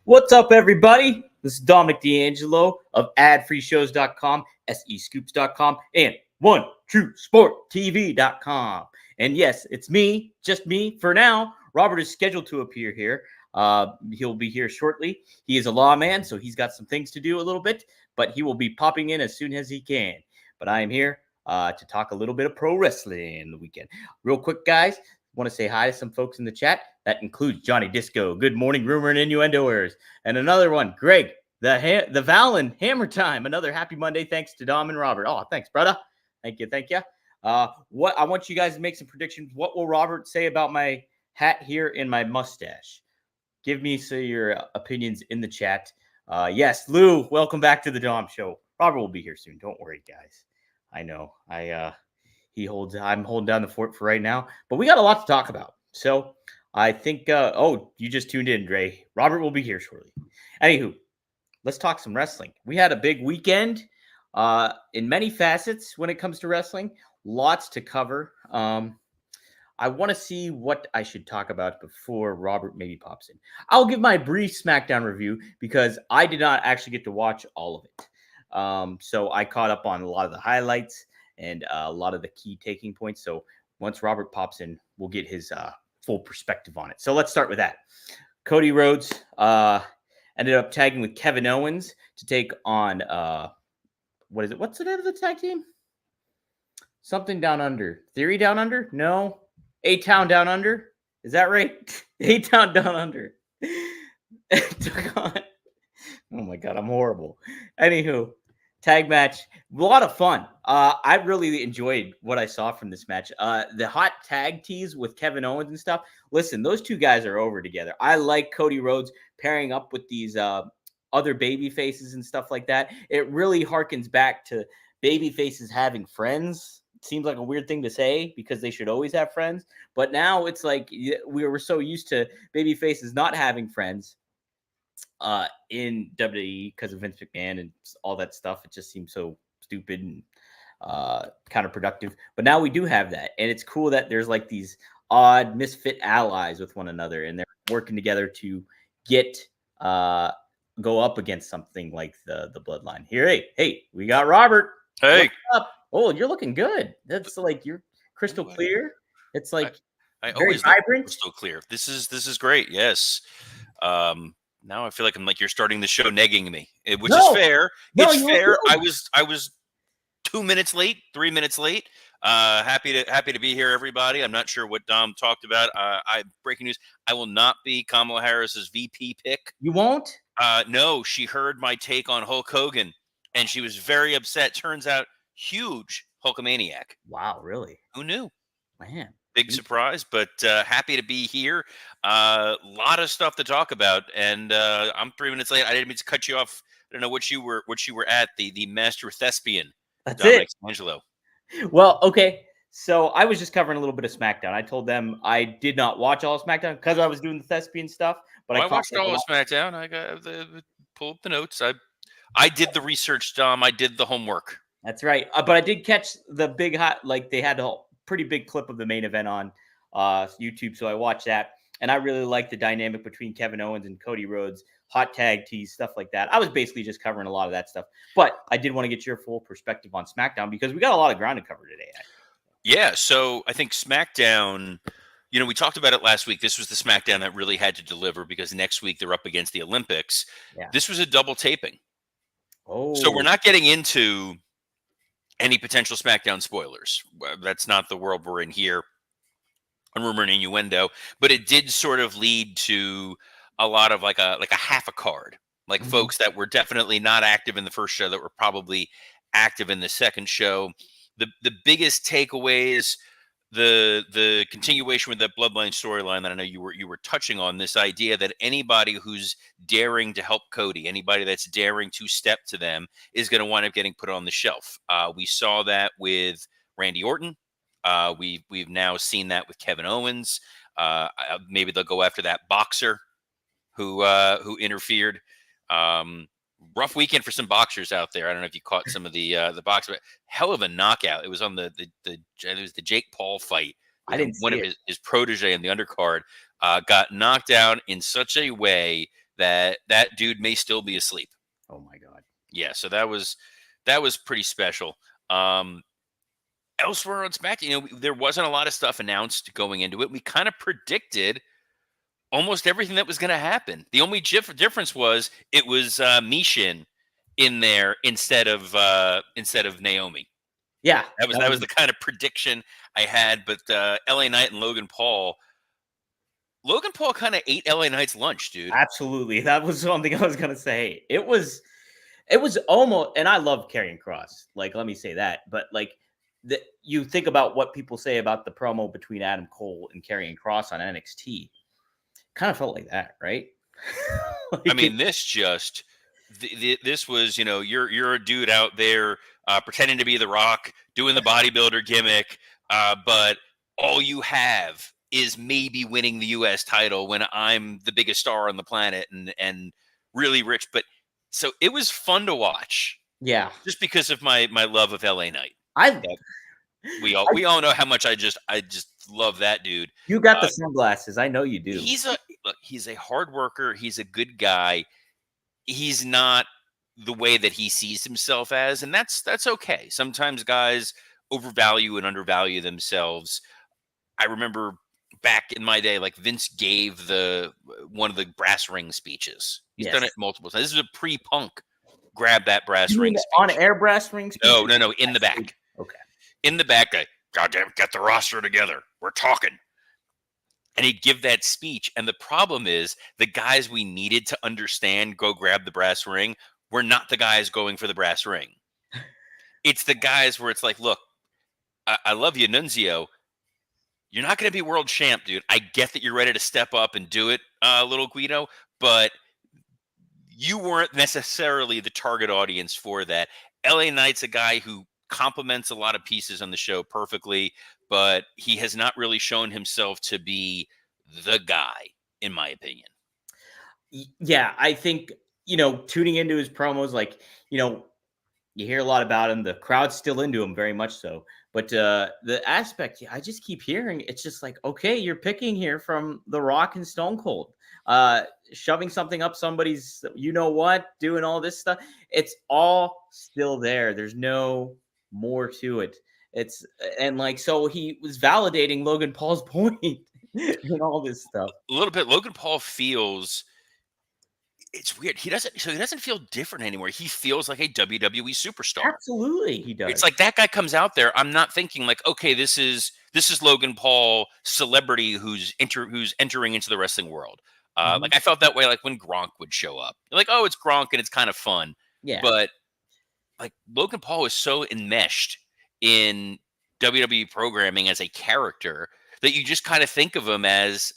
What's up, everybody? This is Dominic D'Angelo of adfreeshows.com, SEScoops.com, and OneTrueSportTV.com. And yes, it's me, just me for now. Robert is scheduled to appear here. He'll be here shortly. He is a lawman, so he's got some things to do a little bit, but he will be popping in as soon as he can. But I am here to talk a little bit of pro wrestling the weekend. Real quick, guys, want to say hi to some folks in the chat. That includes Johnny Disco, Good Morning Rumor and Innuendoers, and another one, Greg, the Valen Hammer Time. Another happy Monday, thanks to Dom and Robert. Oh, thanks, brother. Thank you. What I want you guys to make some predictions. What will Robert say about my hat here and my mustache? Give me your opinions in the chat. Yes, Lou, welcome back to the Dom Show. Robert will be here soon. Don't worry, guys. I know. I'm holding down the fort for right now, but we got a lot to talk about. So I think, you just tuned in, Dre. Robert will be here shortly. Anywho, let's talk some wrestling. We had a big weekend in many facets when it comes to wrestling. Lots to cover. I want to see what I should talk about before Robert maybe pops in. I'll give my brief SmackDown review because I did not actually get to watch all of it. So I caught up on a lot of the highlights and a lot of the key taking points. So once Robert pops in, we'll get his full perspective on it. So let's start with that. Cody Rhodes ended up tagging with Kevin Owens to take on what is it? What's the name of the tag team? Something Down Under. Theory Down Under? No. A-Town Down Under? Is that right? A-Town Down Under. Oh my God, I'm horrible. Anywho, tag match, a lot of fun. I really enjoyed what I saw from this match. The hot tag tease with Kevin Owens and stuff. Listen, those two guys are over together. I like Cody Rhodes pairing up with these other baby faces and stuff like that. It really harkens back to baby faces having friends. It seems like a weird thing to say because they should always have friends. But now it's like we were so used to baby faces not having friends in WWE because of Vince McMahon and all that stuff. It just seems so stupid and counterproductive. But now we do have that, and it's cool that there's like these odd misfit allies with one another, and they're working together to get go up against something like the Bloodline. Here, hey, we got Robert. Hey, what's up? Oh, you're looking good. That's like you're crystal clear. It's like I very always vibrant. Crystal clear. This is great. Yes. Now I feel like I'm like you're starting the show negging me, which is fair. It's fair. I was 2 minutes late, 3 minutes late. Happy to be here, everybody. I'm not sure what Dom talked about. Breaking news: I will not be Kamala Harris's VP pick. You won't? No, she heard my take on Hulk Hogan, and she was very upset. Turns out, huge Hulkamaniac. Wow, really? Who knew? Man. Big surprise, but happy to be here. A lot of stuff to talk about, and I'm 3 minutes late. I didn't mean to cut you off. I don't know what you were at. The master thespian. That's Dominic it. Angelo. Well, okay. So I was just covering a little bit of SmackDown. I told them I did not watch all of SmackDown because I was doing the thespian stuff. But I watched all of SmackDown. I got pull up the notes. I did the research, Dom. I did the homework. That's right. But I did catch the big hot. Like they had a pretty big clip of the main event on YouTube, so I watched that, and I really liked the dynamic between Kevin Owens and Cody Rhodes, hot tag tease, stuff like that. I was basically just covering a lot of that stuff, but I did want to get your full perspective on SmackDown because we got a lot of ground to cover today. Yeah, so I think SmackDown, we talked about it last week. This was the SmackDown that really had to deliver because next week they're up against the Olympics. Yeah. This was a double taping. Oh, so we're not getting into any potential SmackDown spoilers. That's not the world we're in here on Rumor and Innuendo, but it did sort of lead to a lot of like a half a card, like folks that were definitely not active in the first show that were probably active in the second show. The biggest takeaways, the continuation with that Bloodline storyline that I know you were touching on, this idea that anybody who's daring to help Cody, anybody that's daring to step to them is going to wind up getting put on the shelf. We saw that with Randy Orton. We've now seen that with Kevin Owens. Maybe they'll go after that boxer who interfered. Rough weekend for some boxers out there. I don't know if you caught some of the boxing, but hell of a knockout. It was on it was the Jake Paul fight. I didn't see one of his protege in the undercard got knocked out in such a way that dude may still be asleep. Oh my God. Yeah, so that was pretty special. Elsewhere on SmackDown, there wasn't a lot of stuff announced going into it. We kind of predicted almost everything that was going to happen. The only difference was it was Mishin in there instead of Naomi. Yeah, That was the kind of prediction I had. But LA Knight and Logan Paul kind of ate LA Knight's lunch, dude. absolutely. That was something I was gonna say. It was almost, and I love Karrion Kross. Like, let me say that. But like, you think about what people say about the promo between Adam Cole and Karrion Kross on NXT. Kind of felt like that, right? Like, I mean, this was, you're a dude out there pretending to be The Rock, doing the bodybuilder gimmick, but all you have is maybe winning the U.S. title when I'm the biggest star on the planet and really rich. But so it was fun to watch. Yeah, just because of my love of LA Knight. We all know how much I just love that dude. You got the sunglasses. I know you do. He's a hard worker. He's a good guy. He's not the way that he sees himself as, and that's okay. Sometimes guys overvalue and undervalue themselves. I remember back in my day, like Vince gave one of the brass ring speeches. He's done it multiple times. This is a pre-Punk grab that brass ring speech. On air brass ring speech? No, in the back. Okay. In the back, goddamn, get the roster together. We're talking. And he'd give that speech. And the problem is the guys we needed to understand go grab the brass ring were not the guys going for the brass ring. It's the guys where it's like, look, I love you, Nunzio. You're not going to be world champ, dude. I get that you're ready to step up and do it, little Guido, but you weren't necessarily the target audience for that. LA Knight's a guy who complements a lot of pieces on the show perfectly, but he has not really shown himself to be the guy, in my opinion. Yeah, I think, tuning into his promos, like, you hear a lot about him. The crowd's still into him, very much so. But the aspect, I just keep hearing, it's just like, okay, you're picking here from The Rock and Stone Cold, shoving something up somebody's, doing all this stuff. It's all still there. There's no more to it. So he was validating Logan Paul's point and all this stuff. A little bit. Logan Paul feels, it's weird. He doesn't feel different anymore. He feels like a WWE superstar. Absolutely, he does. It's like that guy comes out there. I'm not thinking like, okay, this is Logan Paul, celebrity who's entering into the wrestling world. Like I felt that way like when Gronk would show up. You're like, oh, it's Gronk and it's kind of fun. Yeah. But like Logan Paul is so enmeshed in WWE programming as a character that you just kind of think of him as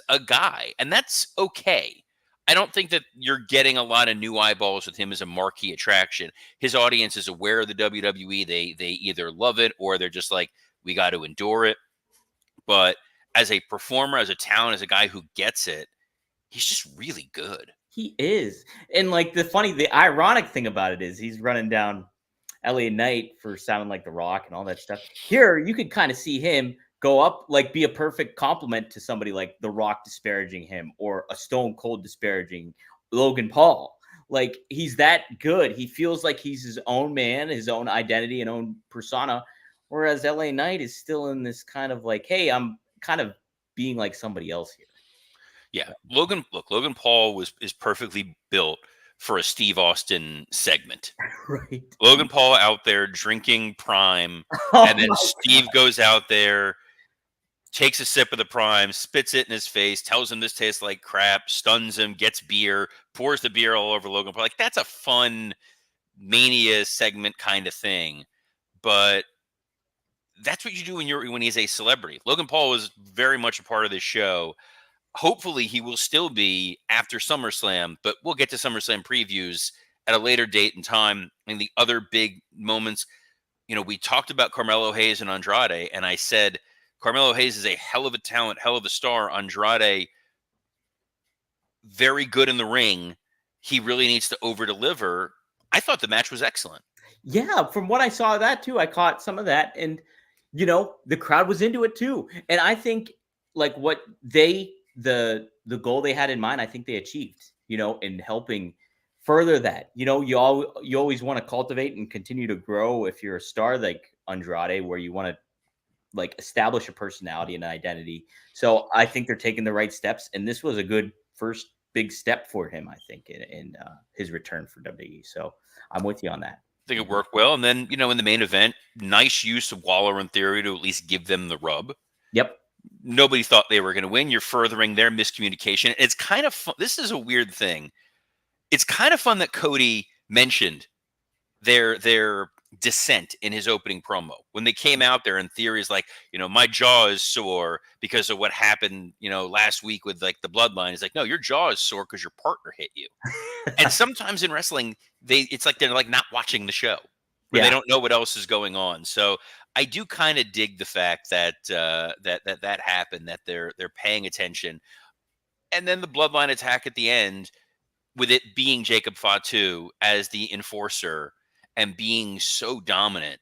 a guy, and that's okay. I don't think that you're getting a lot of new eyeballs with him as a marquee attraction. His audience is aware of the WWE. They either love it or they're just like, we got to endure it. But as a performer, as a talent, as a guy who gets it, he's just really good. He is. And like the ironic thing about it is he's running down LA Knight for sounding like The Rock and all that stuff. Here, you could kind of see him go up, like be a perfect compliment to somebody like The Rock disparaging him or a Stone Cold disparaging Logan Paul. Like, he's that good. He feels like he's his own man, his own identity and own persona. Whereas LA Knight is still in this kind of like, hey, I'm kind of being like somebody else here. Yeah. Logan Paul is perfectly built for a Steve Austin segment. Right. Logan Paul out there drinking Prime, and then Steve goes out there, takes a sip of the Prime, spits it in his face, tells him this tastes like crap, stuns him, gets beer, pours the beer all over Logan Paul. Like, that's a fun Mania segment kind of thing. But that's what you do when he's a celebrity. Logan Paul was very much a part of this show. Hopefully he will still be after SummerSlam, but we'll get to SummerSlam previews at a later date and time. And the other big moments, we talked about Carmelo Hayes and Andrade, and I said, Carmelo Hayes is a hell of a talent, hell of a star. Andrade, very good in the ring. He really needs to over-deliver. I thought the match was excellent. Yeah, from what I saw of that too, I caught some of that. And, the crowd was into it too. And I think like what the goal they had in mind, I think they achieved. in helping further that. You always want to cultivate and continue to grow if you're a star like Andrade, where you want to like establish a personality and an identity. So I think they're taking the right steps, and this was a good first big step for him, I think, in his return for WWE. So I'm with you on that. I think it worked well. And then, in the main event, nice use of Waller and Theory to at least give them the rub. Yep. Nobody thought they were going to win. You're furthering their miscommunication. It's kind of fun. This is a weird thing. It's kind of fun that Cody mentioned their dissent in his opening promo. When they came out there, and Theory's like, my jaw is sore because of what happened, last week with like the bloodline. It's like, no, your jaw is sore because your partner hit you. And sometimes in wrestling, it's like they're like not watching the show, where they don't know what else is going on. So I do kind of dig the fact that that happened, that they're paying attention. And then the bloodline attack at the end, with it being Jacob Fatu as the enforcer and being so dominant.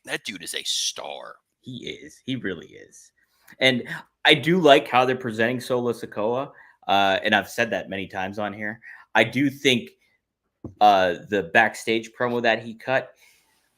That dude is a star. He is. He really is. And I do like how they're presenting Solo Sikoa. And I've said that many times on here. I do think the backstage promo that he cut,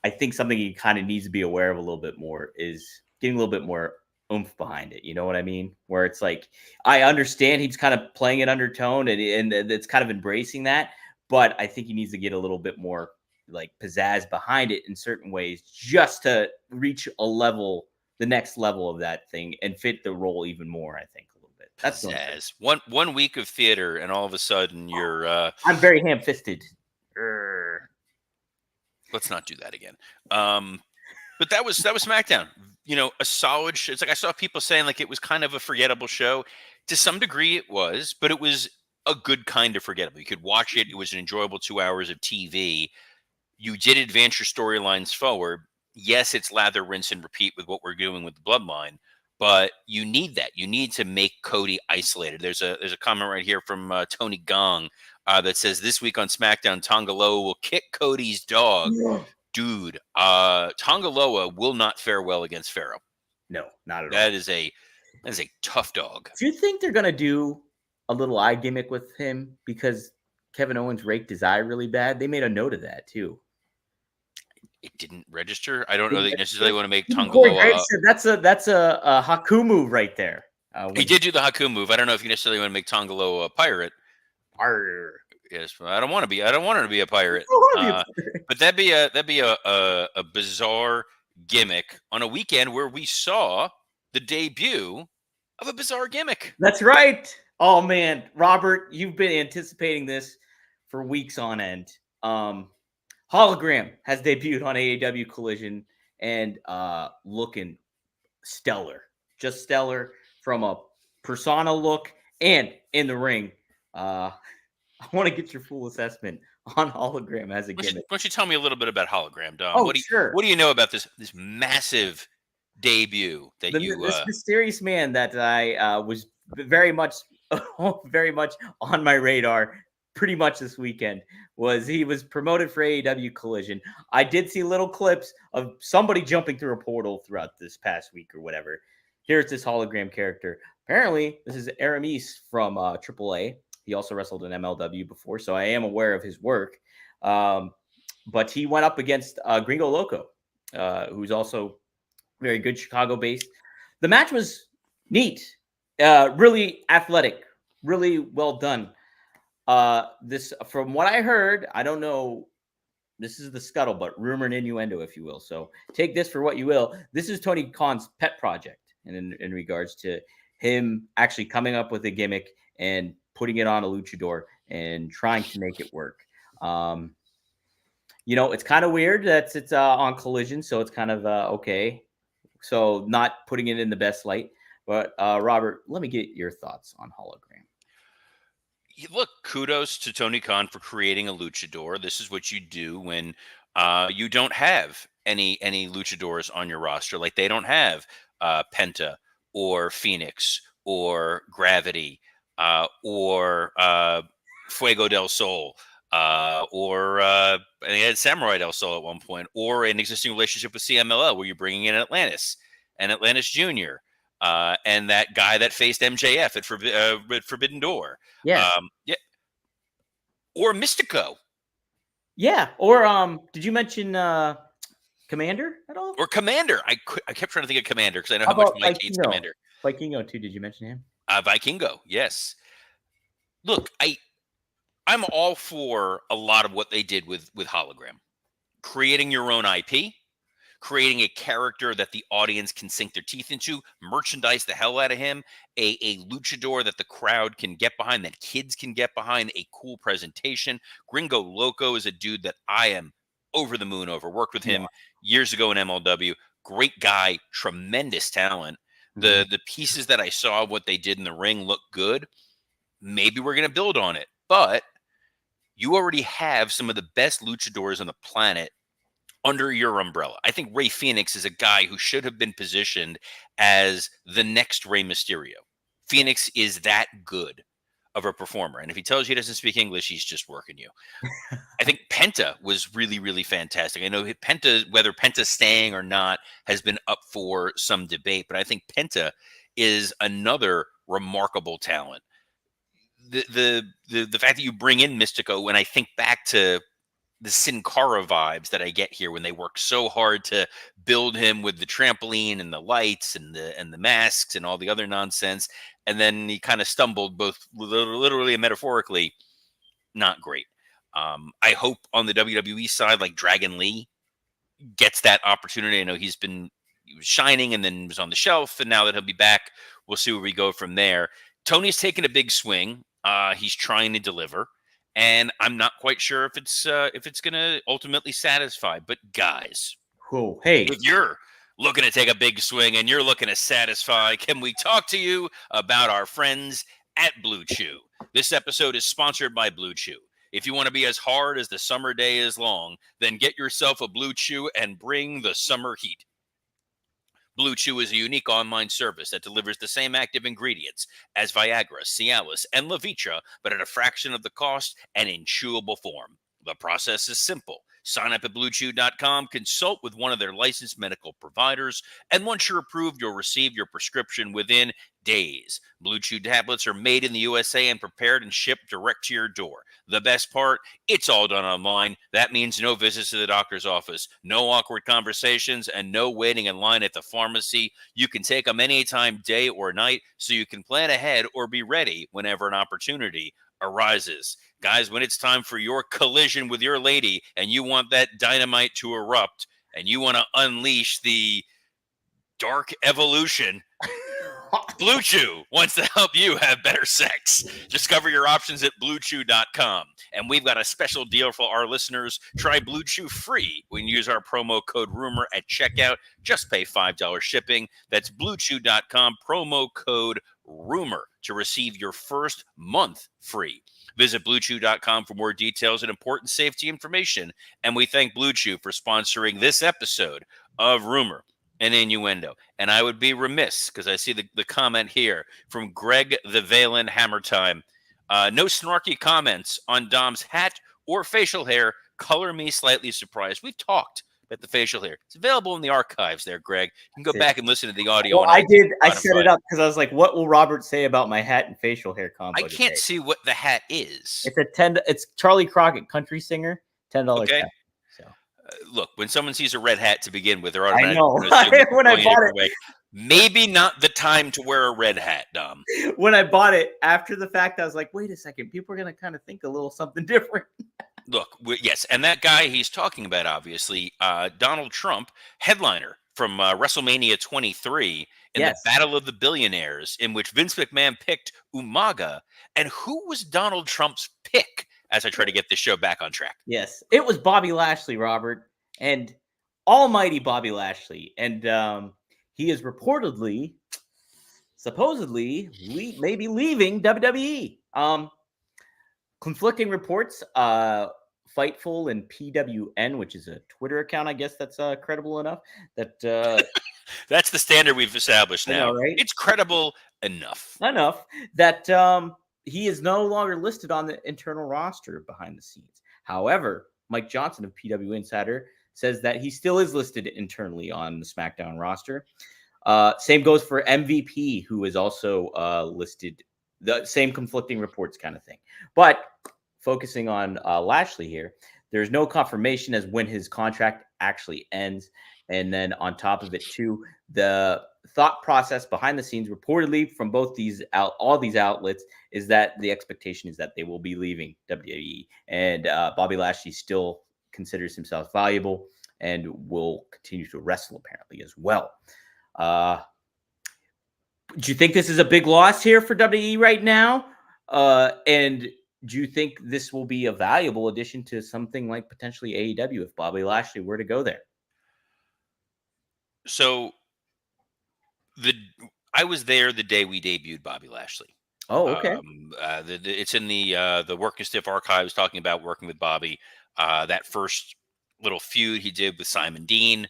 I think something he kind of needs to be aware of a little bit more is getting a little bit more oomph behind it. You know what I mean? Where it's like, I understand he's kind of playing it undertone and it's kind of embracing that, but I think he needs to get a little bit more like pizzazz behind it in certain ways, just to reach the next level of that thing and fit the role even more. I think a little bit. That's pizzazz. One week of theater, and all of a sudden you're. I'm very ham-fisted. Let's not do that again. But that was SmackDown. A solid show. It's like I saw people saying like it was kind of a forgettable show. To some degree, it was, but it was a good kind of forgettable. You could watch it. It was an enjoyable 2 hours of TV. You did advance your storylines forward. Yes, it's lather, rinse, and repeat with what we're doing with the bloodline, but you need that. You need to make Cody isolated. There's a comment right here from Tony Gong that says, this week on SmackDown, Tonga Loa will kick Cody's dog. Yeah. Dude, Tonga Loa will not fare well against Pharaoh. No, not at all. That is a tough dog. Do you think they're going to do a little eye gimmick with him because Kevin Owens raked his eye really bad? They made a note of that, too. It didn't register. I don't know that you necessarily want to make Tonga Loa. That's a Haku move right there. He did do the Haku move. I don't know if you necessarily want to make Tonga Loa a pirate. Arr. Yes, I don't want to be. I don't want her to be a pirate. But that'd be a bizarre gimmick on a weekend where we saw the debut of a bizarre gimmick. That's right. Oh man, Robert, you've been anticipating this for weeks on end. Hologram has debuted on AEW Collision and looking stellar. Just stellar from a persona look and in the ring. I want to get your full assessment on Hologram as a gimmick. Why don't you tell me a little bit about Hologram, Dom? Oh, sure. What do you know about this massive debut that this mysterious man that I was very much on my radar pretty much this weekend he was promoted for AEW Collision. I did see little clips of somebody jumping through a portal throughout this past week or whatever. Here's this Hologram character. Apparently, this is Aramis from AAA. He also wrestled in MLW before, so I am aware of his work. But he went up against Gringo Loco, who's also very good, Chicago-based. The match was neat, really athletic, really well done. This, from what I heard, I don't know. This is the scuttlebutt, rumor and innuendo, if you will. So take this for what you will. This is Tony Khan's pet project, and in regards to him actually coming up with a gimmick and putting it on a luchador and trying to make it work. It's kind of weird that it's on Collision, so it's kind of okay. So not putting it in the best light. But Robert, let me get your thoughts on Hologram. Look, kudos to Tony Khan for creating a luchador. This is what you do when you don't have any luchadors on your roster. Like they don't have Penta or Phoenix or Gravity or Fuego del Sol or they had Samurai del Sol at one point, or an existing relationship with CMLL where you're bringing in Atlantis and Atlantis Jr. and that guy that faced MJF at Forbidden Door. Yeah. Yeah. Or Mystico. Yeah. Or did you mention Commander at all? Or Commander. I kept trying to think of Commander because I know How how much about Mike hates Commander. Vikingo too. Did you mention him? Vikingo, yes. Look, I'm all for a lot of what they did with Hologram. Creating your own IP, creating a character that the audience can sink their teeth into, merchandise the hell out of him, a luchador that the crowd can get behind, that kids can get behind, a cool presentation. Gringo Loco is a dude that I am over the moon over. Worked with him years ago in MLW. Great guy, tremendous talent. The pieces that I saw, what they did in the ring, look good. Maybe we're going to build on it. But you already have some of the best luchadors on the planet under your umbrella. I think Rey Fenix is a guy who should have been positioned as the next Rey Mysterio. Phoenix is that good of a performer. And if he tells you he doesn't speak English, he's just working you. I think Penta was really, really fantastic. I know whether Penta's staying or not has been up for some debate, but I think Penta is another remarkable talent. The fact that you bring in Mystico, when I think back to the Sin Cara vibes that I get here when they work so hard to build him with the trampoline and the lights and the masks and all the other nonsense, and then he kind of stumbled both literally and metaphorically. Not great. I hope on the WWE side, like Dragon Lee gets that opportunity. I know he was shining and then was on the shelf, and now that he'll be back, we'll see where we go from there. Tony's taken a big swing. He's trying to deliver, and I'm not quite sure if it's going to ultimately satisfy. But guys, if you're looking to take a big swing and you're looking to satisfy, can we talk to you about our friends at Blue Chew? This episode is sponsored by Blue Chew. If you want to be as hard as the summer day is long, then get yourself a Blue Chew and bring the summer heat. Blue Chew is a unique online service that delivers the same active ingredients as Viagra, Cialis, and Levitra, but at a fraction of the cost and in chewable form. The process is simple. Sign up at BlueChew.com, consult with one of their licensed medical providers, and once you're approved, you'll receive your prescription within days. Blue Chew tablets are made in the USA and prepared and shipped direct to your door. The best part, it's all done online. That means no visits to the doctor's office, no awkward conversations, and no waiting in line at the pharmacy. You can take them anytime, day or night, so you can plan ahead or be ready whenever an opportunity arises. Guys, when it's time for your collision with your lady and you want that dynamite to erupt and you want to unleash the dark evolution, Blue Chew wants to help you have better sex. Discover your options at BlueChew.com. And we've got a special deal for our listeners. Try Blue Chew free when you use our promo code RUMOR at checkout. Just pay $5 shipping. That's BlueChew.com, promo code RUMOR to receive your first month free. Visit BlueChew.com for more details and important safety information. And we thank Blue Chew for sponsoring this episode of Rumor and Innuendo. And I would be remiss, because I see the comment here from Greg the Valen Hammer Time. No snarky comments on Dom's hat or facial hair. Color me slightly surprised. We've talked about the facial hair. It's available in the archives there, Greg. You can go back and listen to the audio. Well, I did. I set it up because I was like, what will Robert say about my hat and facial hair combo? I can't see what the hat is. It's Charlie Crockett, country singer, $10 okay. hat. Look, when someone sees a red hat to begin with, they're automatically I know. When I bought it. Maybe not the time to wear a red hat, Dom. When I bought it, after the fact, I was like, wait a second. People are going to kind of think a little something different. Look, yes, and that guy he's talking about, obviously, Donald Trump, headliner from WrestleMania 23 in the Battle of the Billionaires, in which Vince McMahon picked Umaga. And who was Donald Trump's pick? As I try to get this show back on track. Yes, it was Bobby Lashley, Robert, and almighty Bobby Lashley. And he is supposedly, maybe leaving WWE. Conflicting reports, Fightful and PWN, which is a Twitter account, I guess that's credible enough. That That's the standard we've established now. I know, right? It's credible enough. That he is no longer listed on the internal roster behind the scenes. However, Mike Johnson of PW Insider says that he still is listed internally on the SmackDown roster. Same goes for MVP, who is also listed. The same conflicting reports kind of thing. But focusing on Lashley here, there's no confirmation as when his contract actually ends. And then on top of it, too, the thought process behind the scenes, reportedly from all these outlets, is that the expectation is that they will be leaving WWE, and Bobby Lashley still considers himself valuable and will continue to wrestle apparently as well. Do you think this is a big loss here for WWE right now? And do you think this will be a valuable addition to something like potentially AEW if Bobby Lashley were to go there? So I was there the day we debuted Bobby Lashley. Oh, okay. It's in the Working Stiff archives talking about working with Bobby. That first little feud he did with Simon Dean.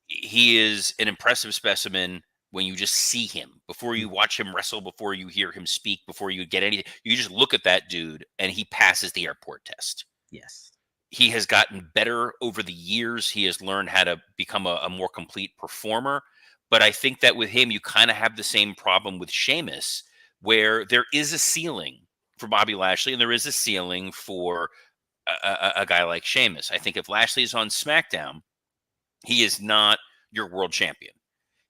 He is an impressive specimen when you just see him, before you watch him wrestle, before you hear him speak, before you get anything. You just look at that dude and he passes the airport test. Yes. He has gotten better over the years. He has learned how to become a more complete performer. But I think that with him, you kind of have the same problem with Sheamus, where there is a ceiling for Bobby Lashley and there is a ceiling for a guy like Sheamus. I think if Lashley is on SmackDown, he is not your world champion.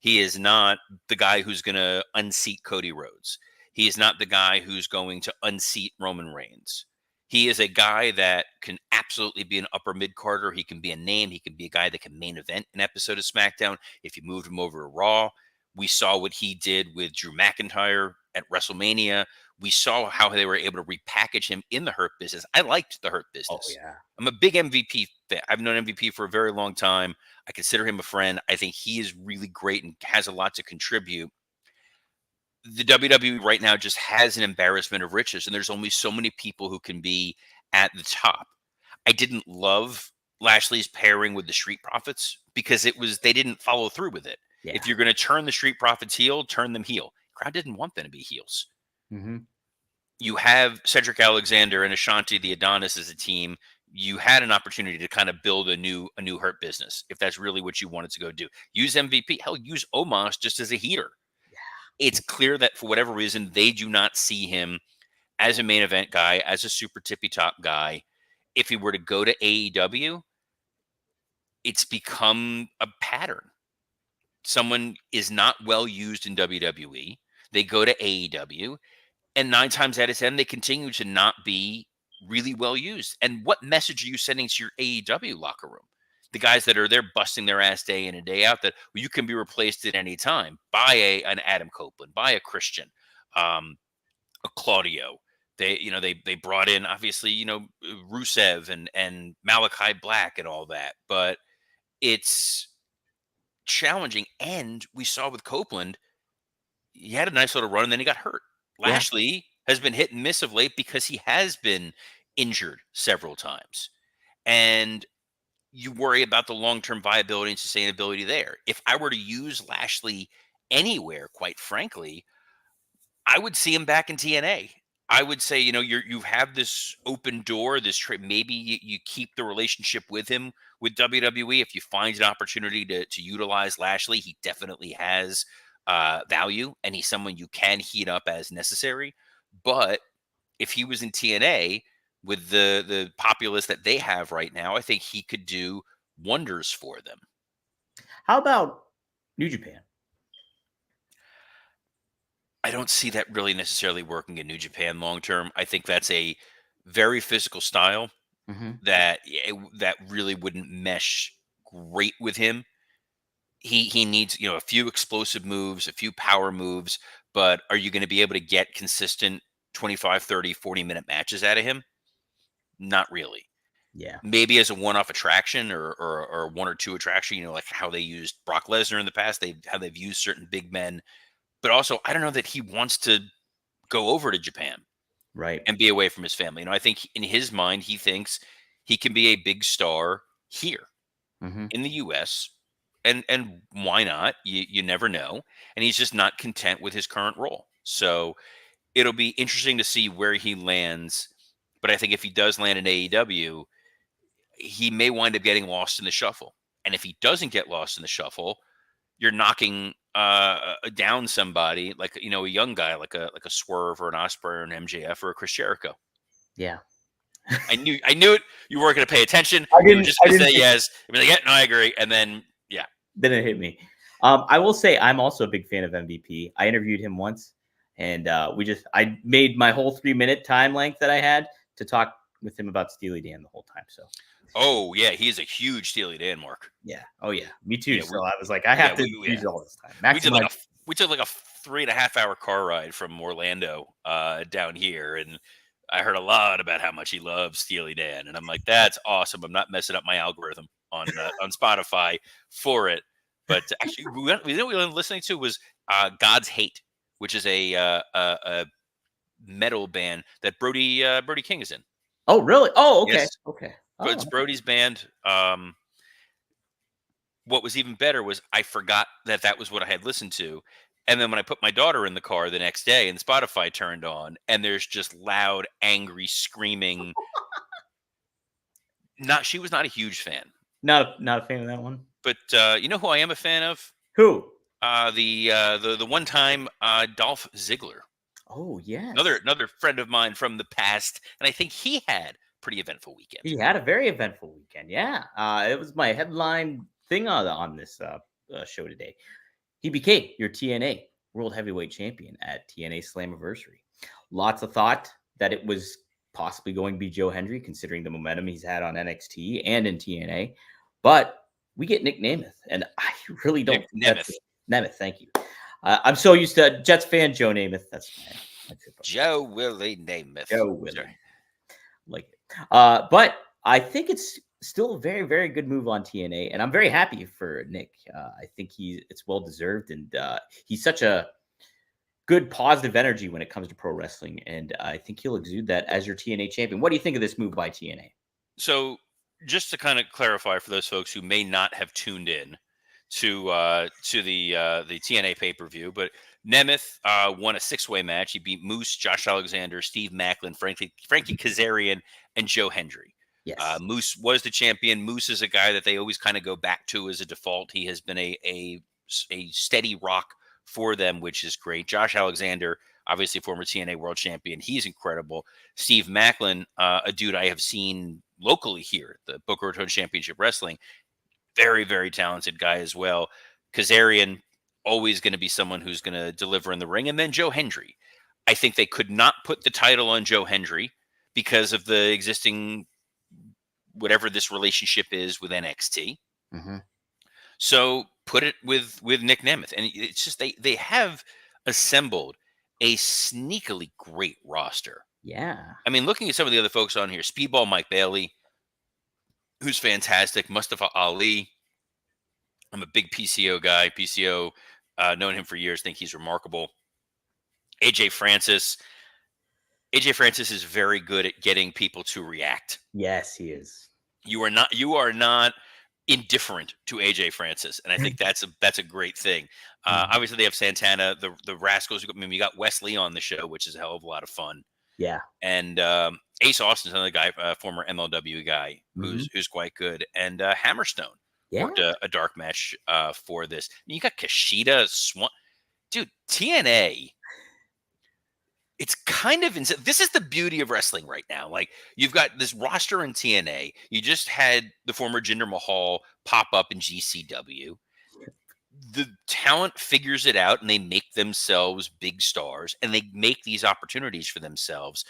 He is not the guy who's going to unseat Cody Rhodes. He is not the guy who's going to unseat Roman Reigns. He is a guy that can absolutely be an upper mid-carder. He can be a name. He can be a guy that can main event an episode of SmackDown. If you moved him over to Raw, we saw what he did with Drew McIntyre at WrestleMania. We saw how they were able to repackage him in the Hurt Business. I liked the Hurt Business. Oh, yeah. I'm a big MVP fan. I've known MVP for a very long time. I consider him a friend. I think he is really great and has a lot to contribute. The WWE right now just has an embarrassment of riches, and there's only so many people who can be at the top. I didn't love Lashley's pairing with the Street Profits because they didn't follow through with it. Yeah. If you're going to turn the Street Profits heel, turn them heel. Crowd didn't want them to be heels. Mm-hmm. You have Cedric Alexander and Ashanti the Adonis as a team. You had an opportunity to kind of build a new Hurt Business if that's really what you wanted to go do. Use MVP. Hell, use Omos just as a heater. It's clear that for whatever reason, they do not see him as a main event guy, as a super tippy top guy. If he were to go to AEW, it's become a pattern. Someone is not well used in WWE. They go to AEW, and 9 times out of 10, they continue to not be really well used. And what message are you sending to your AEW locker room? The guys that are there busting their ass day in and day out, that you can be replaced at any time by an Adam Copeland, by a Christian, a Claudio. They brought in obviously Rusev and Malachi Black and all that, but it's challenging. And we saw with Copeland, he had a nice little run and then he got hurt. Lashley has been hit and miss of late because he has been injured several times, and you worry about the long-term viability and sustainability there. If I were to use Lashley anywhere, quite frankly, I would see him back in TNA. I would say, you have this open door, this trade. Maybe you keep the relationship with him with WWE. If you find an opportunity to utilize Lashley, he definitely has value, and he's someone you can heat up as necessary. But if he was in TNA, with the populace that they have right now, I think he could do wonders for them. How about New Japan? I don't see that really necessarily working in New Japan long term. I think that's a very physical style that really wouldn't mesh great with him. He needs a few explosive moves, a few power moves, but are you going to be able to get consistent 25, 30, 40-minute matches out of him? Not really. Yeah. Maybe as a one-off attraction or one or two attraction, like how they used Brock Lesnar in the past, how they've used certain big men. But also, I don't know that he wants to go over to Japan, right, and be away from his family. I think in his mind, he thinks he can be a big star here in the U.S. And why not? You never know. And he's just not content with his current role. So it'll be interesting to see where he lands. But I think if he does land in AEW, he may wind up getting lost in the shuffle. And if he doesn't get lost in the shuffle, you're knocking down somebody like a young guy like a Swerve or an Osprey or an MJF or a Chris Jericho. Yeah. I knew it. You weren't going to pay attention. I You were didn't. just I going to didn't. say yes. You'd be like, yeah, no, I agree. And then, yeah. Then it hit me. I will say I'm also a big fan of MVP. I interviewed him once, and I made my whole 3-minute time length that I had to talk with him about Steely Dan the whole time. So. Oh yeah, he's a huge Steely Dan mark. Yeah. Oh yeah. Me too. Yeah, so I was like, I have to use all this time. We took like a 3.5 hour car ride from Orlando down here, and I heard a lot about how much he loves Steely Dan, and I'm like, that's awesome. I'm not messing up my algorithm on Spotify for it. But actually, what we were listening to was God's Hate, which is a metal band that Brody King is in. Oh really? Oh okay. Yes. Okay. But it's Brody's band. What was even better was I forgot that was what I had listened to. And then when I put my daughter in the car the next day and Spotify turned on and there's just loud, angry screaming. She was not a huge fan. Not a fan of that one. But you know who I am a fan of? Who? The one time Dolph Ziggler. Oh yeah. Another friend of mine from the past. And I think he had pretty eventful weekend. He had a very eventful weekend. Yeah. It was my headline thing on this show today. He became your TNA World Heavyweight Champion at TNA Slammiversary. Lots of thought that it was possibly going to be Joe Hendry, considering the momentum he's had on NXT and in TNA. But we get Nic Nemeth, and I really don't. Nemeth, thank you. I'm so used to Jets fan Joe Namath. That's my Joe Willie Namath. Joe Willie. Like it. But I think it's still a very, very good move on TNA, and I'm very happy for Nick. I think it's well deserved, and he's such a good positive energy when it comes to pro wrestling, and I think he'll exude that as your TNA champion. What do you think of this move by TNA? So, just to kind of clarify for those folks who may not have tuned in to the TNA pay-per-view, but Nemeth won a 6-way match. He beat Moose, Josh Alexander, Steve Macklin, Frankie Kazarian, and Joe Hendry. Yes. Moose was the champion. Moose is a guy that they always kind of go back to as a default. He has been a steady rock for them, which is great. Josh Alexander, obviously former TNA world champion. He's incredible. Steve Macklin, a dude I have seen locally here, the Boca Raton Championship Wrestling. Very, very talented guy as well. Kazarian, always going to be someone who's going to deliver in the ring. And then Joe Hendry. I think they could not put the title on Joe Hendry because of the existing, whatever this relationship is with NXT. Mm-hmm. So put it with Nic Nemeth. And it's just they have assembled a sneakily great roster. Yeah. I mean, looking at some of the other folks on here, Speedball Mike Bailey, who's fantastic. Mustafa Ali. I'm a big PCO guy. PCO, known him for years, think he's remarkable. AJ Francis. AJ Francis is very good at getting people to react. Yes, he is. You are not indifferent to AJ Francis, and I think that's a great thing. Obviously, they have Santana, the Rascals. I mean, we got Wesley on the show, which is a hell of a lot of fun. Yeah. And Ace Austin's another guy, former MLW guy, who's quite good. And Hammerstone worked a dark match for this. I mean, you got Kushida, Swan. Dude, TNA. It's kind of insane. This is the beauty of wrestling right now. Like, you've got this roster in TNA. You just had the former Jinder Mahal pop up in GCW. The talent figures it out and they make themselves big stars and they make these opportunities for themselves.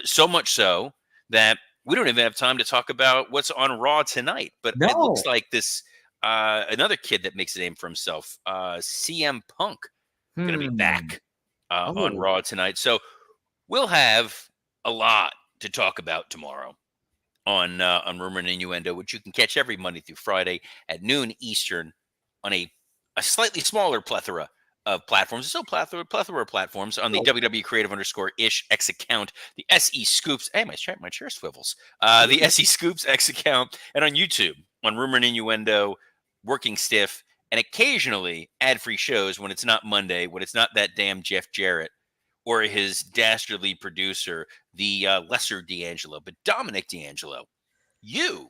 So much so that we don't even have time to talk about what's on Raw tonight. But it looks like this another kid that makes a name for himself, CM Punk, going to be back on Raw tonight. So we'll have a lot to talk about tomorrow on Rumor and Innuendo, which you can catch every Monday through Friday at noon Eastern on a slightly smaller plethora of platforms. Still plethora of platforms on the WWE Creative_ish X account, the SE Scoops. Hey, my chair swivels. The SE Scoops X account, and on YouTube on Rumor and Innuendo, Working Stiff, and occasionally ad-free shows when it's not Monday, when it's not that damn Jeff Jarrett or his dastardly producer, the lesser D'Angelo, but Dominic D'Angelo. You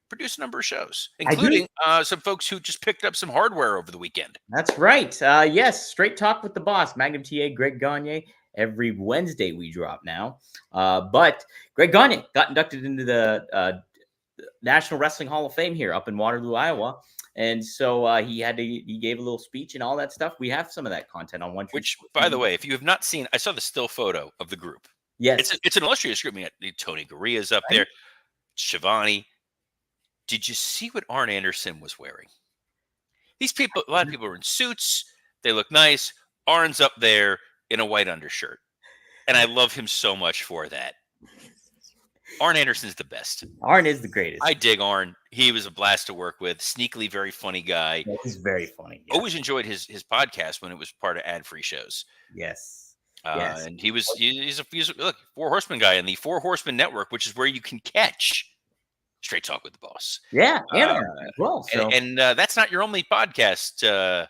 produce a number of shows, I do. including some folks who just picked up some hardware over the weekend. That's right. Yes, Straight Talk with the Boss, Magnum TA, Greg Gagne. Every Wednesday we drop now. But Greg Gagne got inducted into the National Wrestling Hall of Fame here up in Waterloo, Iowa. And so he gave a little speech and all that stuff. We have some of that content on One Tree. Which, by the way, if you have not seen, I saw the still photo of the group. Yes. It's an illustrious group. I mean, Tony Gurria's up there, Shivani. Did you see what Arn Anderson was wearing? These people, a lot of people are in suits. They look nice. Arn's up there in a white undershirt. And I love him so much for that. Arn Anderson's the best. Arn is the greatest. I dig Arn. He was a blast to work with. Sneakily, very funny guy. Yeah, he's very funny. Yeah. Always enjoyed his podcast when it was part of ad-free shows. Yes. And he's a look, Four Horsemen guy in the Four Horsemen Network, which is where you can catch Straight Talk with the Boss. Yeah, and as well. So. And that's not your only podcast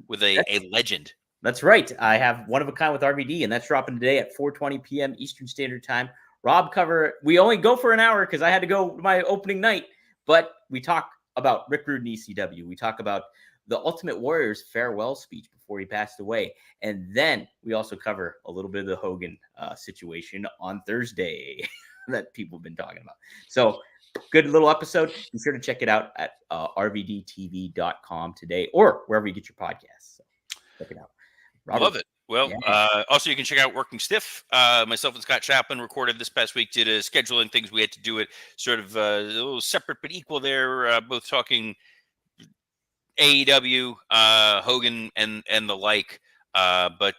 with a legend. That's right. I have One of a Kind with RVD, and that's dropping today at 4:20 p.m. Eastern Standard Time. Rob cover. We only go for an hour because I had to go my opening night, but we talk about Rick Rude and ECW. We talk about the Ultimate Warrior's farewell speech before he passed away, and then we also cover a little bit of the Hogan situation on Thursday that people have been talking about. So good little episode. Be sure to check it out at rvdtv.com today or wherever you get your podcasts. So check it out. Robert. Love it. Well, also you can check out Working Stiff. Myself and Scott Chaplin recorded this past week, did a scheduling things. We had to do it sort of a little separate but equal there, both talking AEW, Hogan, and the like. But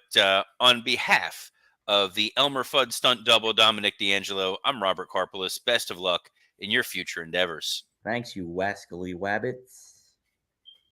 on behalf of the Elmer Fudd stunt double, Dominic D'Angelo, I'm Robert Karpelis. Best of luck in your future endeavors. Thanks, you wascally wabbits.